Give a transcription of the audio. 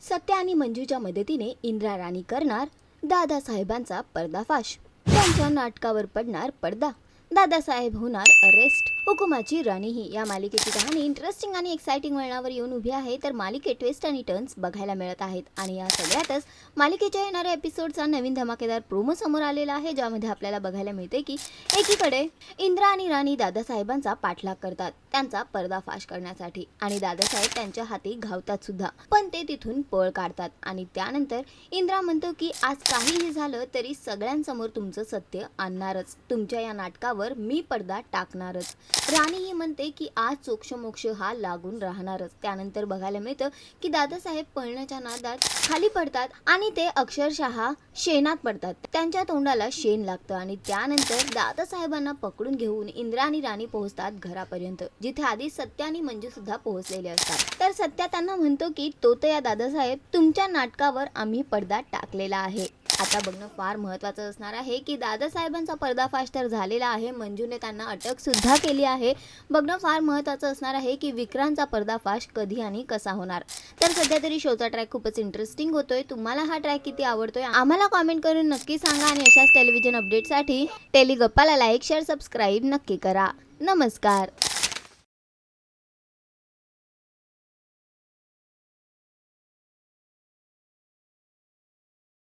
सत्य आणि मंजूच्या मदतीने इंदिरा राणी करणार दादासाहेबांचा पर्दाफाश. त्यांच्या नाटकावर पडणार पडदा. दादासाहेब होणार अरेस्ट. हुकुमाची राणीही या मालिकेची कहाणी इंटरेस्टिंग आणि एक्साइटिंग वळणावर येऊन उभी आहे. तर मालिकेत ट्विस्ट आणि टर्न्स बघायला मिळत आहेत आणि या सगळ्यातच मालिकेच्या येणाऱ्या एपिसोडचा नवीन धमाकेदार प्रोमो समोर आलेला आहे, ज्यामध्ये आपल्याला बघायला मिळते की एकीकडे इंदिरा आणि राणी दादासाहेबांचा पाठलाग करतात त्यांचा पर्दाफाश करण्यासाठी आणि दादासाहेब त्यांच्या हाती घावतात सुद्धा, पण ते तिथून पळ काढतात. आणि त्यानंतर इंदिरा म्हणतो की आज काहीही झालं तरी सगळ्यांसमोर तुमचं सत्य आणणारच, तुमच्या या नाटकावर मी पडदा टाकणारच. राणीही म्हणते की आज सोक्षमोक्ष हा लागून राहणारच. त्यानंतर बघायला मिळतं की दादासाहेब पळण्याच्या नादात खाली पडतात आणि ते अक्षरशः शेणात पडतात. त्यांच्या तोंडाला शेण लागतं आणि त्यानंतर दादासाहेबांना पकडून घेऊन इंदिरा आणि राणी पोहोचतात घरापर्यंत, जिथे आधी सत्य आणि मंजू सुद्धा पोहोचलेले असतात. तर सत्य त्यांना म्हणतो की तो तर या दादासाहेब तुमच्या नाटकावर आम्ही पडदा टाकलेला आहे. आता बघणं फार महत्त्वाचं असणार आहे की दादासाहेबांचा पर्दाफाश तर झालेला आहे, मंजूने त्यांना अटक सुद्धा केली आहे. बघणं फार महत्त्वाचं असणार आहे की विक्रांतचा पर्दाफाश कधी आणि कसा होणार. तर सध्या तरी शोचा ट्रॅक खूपच इंटरेस्टिंग होतोय. तुम्हाला हा ट्रॅक किती आवडतोय आम्हाला कॉमेंट करून नक्की सांगा आणि अशाच टेलिव्हिजन अपडेटसाठी टेलिगप्पाला लाईक, शेअर, सबस्क्राईब नक्की करा. नमस्कार.